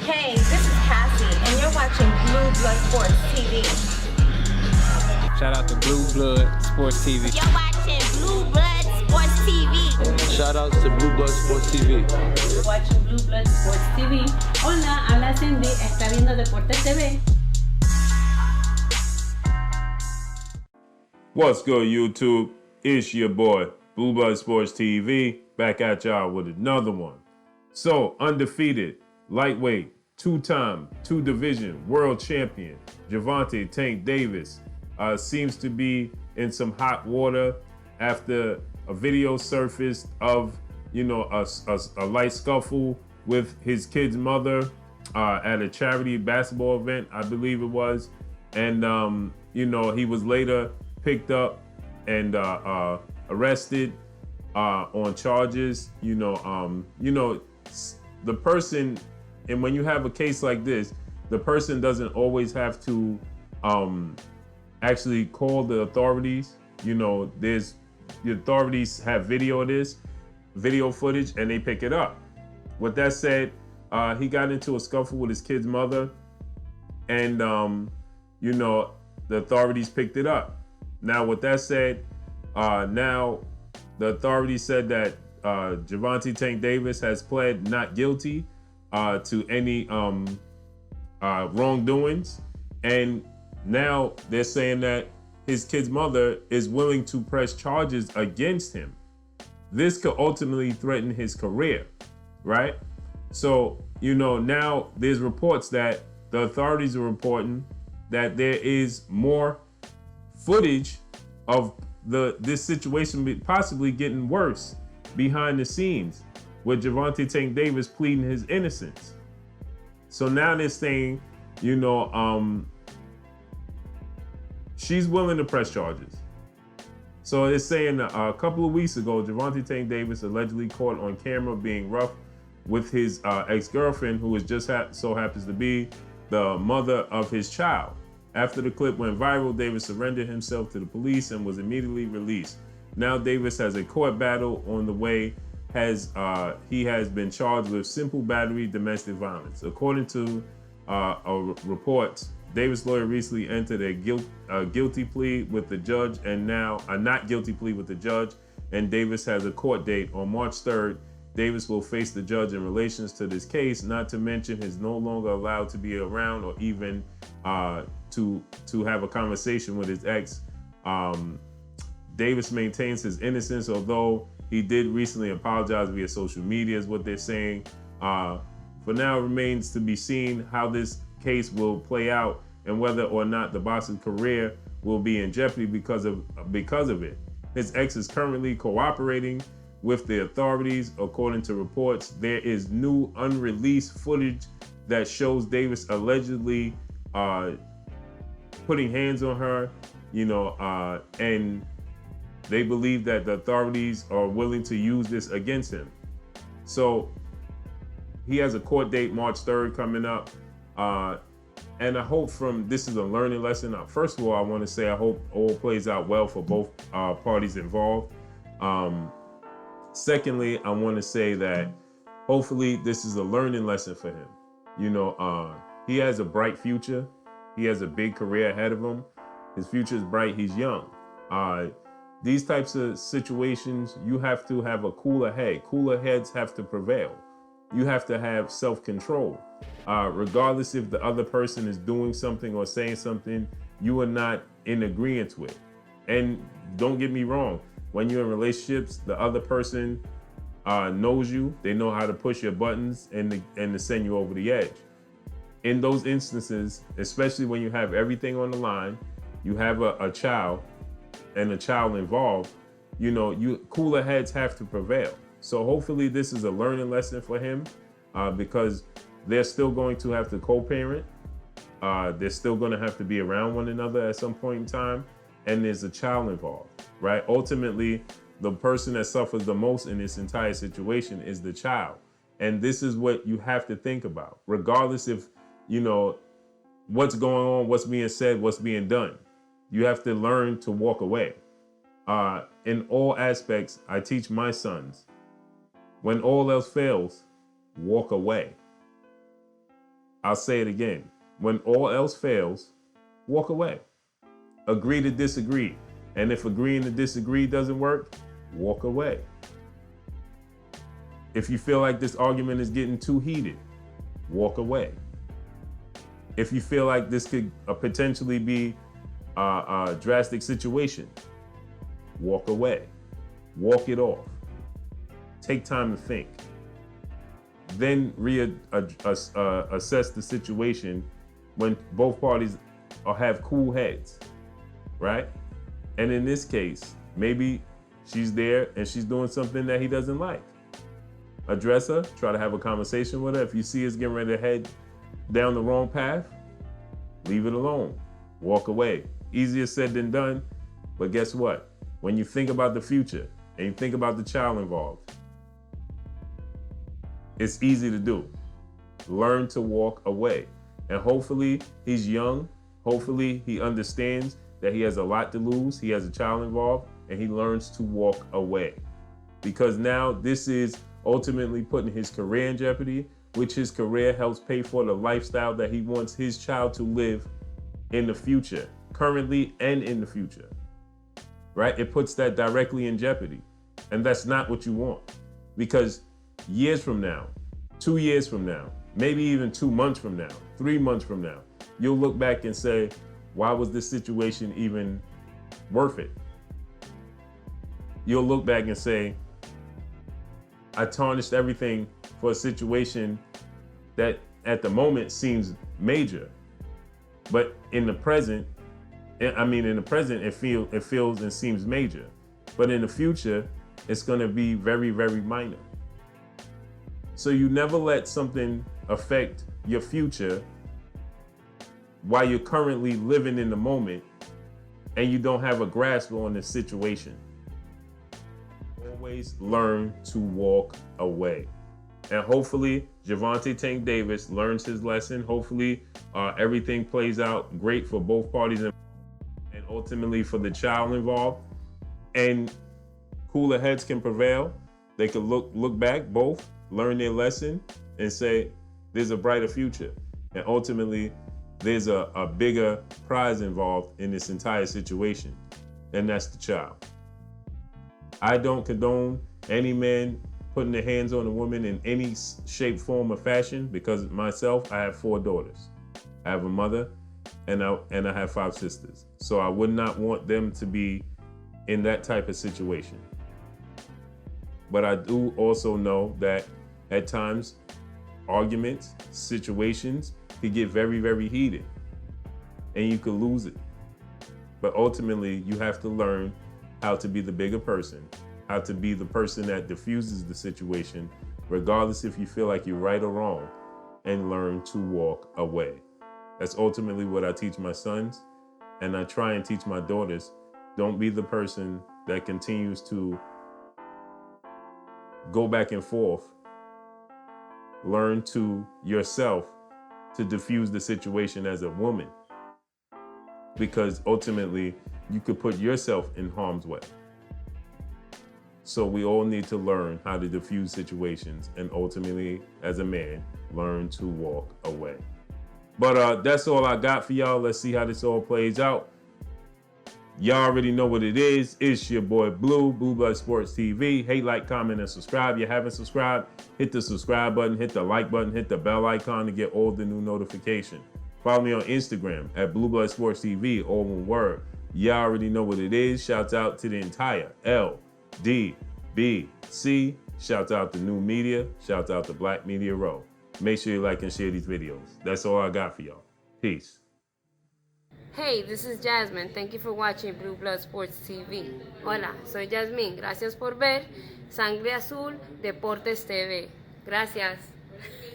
Hey, this is Cassie, and you're watching Blue Blood Sports TV. Shout out to Blue Blood Sports TV. You're watching Blue Blood Sports TV. Shout outs to Blue Blood Sports TV. You're watching Blue Blood Sports TV. Hola, habla Cindy, está viendo Deportes TV. What's good, YouTube? It's your boy, Blue Blood Sports TV, back at y'all with another one. So, undefeated, lightweight, two-time, two-division world champion, Gervonta Tank Davis, seems to be in some hot water after a video surfaced of, a light scuffle with his kid's mother at a charity basketball event, I believe it was. And, he was later picked up and arrested on charges. The person, and when you have a case like this, the person doesn't always have to actually call the authorities. The authorities have video footage, and they pick it up. With that said, he got into a scuffle with his kid's mother, and the authorities picked it up. Now, with that said, now the authorities said that Gervonta Tank Davis has pled not guilty to any wrongdoings, and now they're saying that his kid's mother is willing to press charges against him. This could ultimately threaten his career, right? So, now there's reports that the authorities are reporting that there is more footage of this situation possibly getting worse behind the scenes, with Gervonta Tank Davis pleading his innocence. So now they're saying, she's willing to press charges. So it's saying a couple of weeks ago, Gervonta Tank Davis allegedly caught on camera being rough with his ex-girlfriend, who is just so happens to be the mother of his child. After the clip went viral, Davis surrendered himself to the police and was immediately released. Now Davis has a court battle on the way. He has been charged with simple battery domestic violence. According to a report, Davis' lawyer recently entered a guilty plea with the judge, and now a not guilty plea with the judge, and Davis has a court date on March 3rd. Davis will face the judge in relations to this case, not to mention he's no longer allowed to be around or even to have a conversation with his ex. Davis maintains his innocence, although he did recently apologize via social media, is what they're saying. For now, it remains to be seen how this case will play out and whether or not the boxer's career will be in jeopardy because of it. His ex is currently cooperating with the authorities. According to reports, there is new unreleased footage that shows Davis allegedly putting hands on her, and they believe that the authorities are willing to use this against him. So he has a court date, March 3rd, coming up. And I hope this is a learning lesson. First of all, I want to say I hope all plays out well for both parties involved. Secondly, I want to say that hopefully this is a learning lesson for him. He has a bright future. He has a big career ahead of him. His future is bright. He's young. These types of situations, you have to have a cooler head. Cooler heads have to prevail. You have to have self-control. Regardless if the other person is doing something or saying something you are not in agreement with. And don't get me wrong, when you're in relationships, the other person knows you. They know how to push your buttons and to send you over the edge. In those instances, especially when you have everything on the line, you have a child and a child involved, cooler heads have to prevail. So hopefully this is a learning lesson for him because they're still going to have to co-parent. They're still going to have to be around one another at some point in time. And there's a child involved, right? Ultimately, the person that suffers the most in this entire situation is the child. And this is what you have to think about, regardless if, what's going on, what's being said, what's being done. You have to learn to walk away. In all aspects, I teach my sons, when all else fails, walk away. I'll say it again. When all else fails, walk away. Agree to disagree. And if agreeing to disagree doesn't work, walk away. If you feel like this argument is getting too heated, walk away. If you feel like this could potentially be a drastic situation, walk away. Walk it off. Take time to think. Then assess the situation when both parties have cool heads, right? And in this case, maybe she's there and she's doing something that he doesn't like. Address her, try to have a conversation with her. If you see us getting ready to head down the wrong path, leave it alone. Walk away. Easier said than done, but guess what? When you think about the future and you think about the child involved, it's easy to do. Learn to walk away. And hopefully he's young. Hopefully he understands that he has a lot to lose. He has a child involved and he learns to walk away. Because now this is ultimately putting his career in jeopardy, which his career helps pay for the lifestyle that he wants his child to live in the future, currently and in the future, right? It puts that directly in jeopardy. And that's not what you want, because years from now, 2 years from now, maybe even 2 months from now, 3 months from now, you'll look back and say, why was this situation even worth it? You'll look back and say, I tarnished everything for a situation that at the moment seems major. But in the present, it feels and seems major. But in the future, it's gonna be very, very minor. So you never let something affect your future while you're currently living in the moment and you don't have a grasp on the situation. Always learn to walk away. And hopefully Gervonta Tank Davis learns his lesson. Hopefully everything plays out great for both parties and ultimately for the child involved. And cooler heads can prevail. They could look back, both learn their lesson and say, there's a brighter future. And ultimately, there's a bigger prize involved in this entire situation, and that's the child. I don't condone any man putting their hands on a woman in any shape, form, or fashion, because myself, I have 4 daughters. I have a mother, and I have 5 sisters. So I would not want them to be in that type of situation. But I do also know that at times, arguments, situations could get very, very heated, and you could lose it. But ultimately, you have to learn how to be the bigger person, how to be the person that diffuses the situation, regardless if you feel like you're right or wrong, and learn to walk away. That's ultimately what I teach my sons, and I try and teach my daughters. Don't be the person that continues to go back and forth. Learn to yourself to diffuse the situation as a woman, because ultimately you could put yourself in harm's way. So we all need to learn how to diffuse situations, and ultimately, as a man, learn to walk away. But that's all I got for y'all. Let's see how this all plays out. Y'all already know what it is. It's your boy Blue Blood Sports TV. Hate, like, comment, and subscribe. If you haven't subscribed, hit the subscribe button, hit the like button, hit the bell icon to get all the new notifications. Follow me on Instagram at Blue Blood Sports TV, all one word. Y'all already know what it is. Shouts out to the entire LDBC. Shouts out to New Media. Shouts out to Black Media Row. Make sure you like and share these videos. That's all I got for y'all. Peace. Hey, this is Jasmine. Thank you for watching Blue Blood Sports TV. Hola, soy Jasmine. Gracias por ver Sangre Azul Deportes TV. Gracias.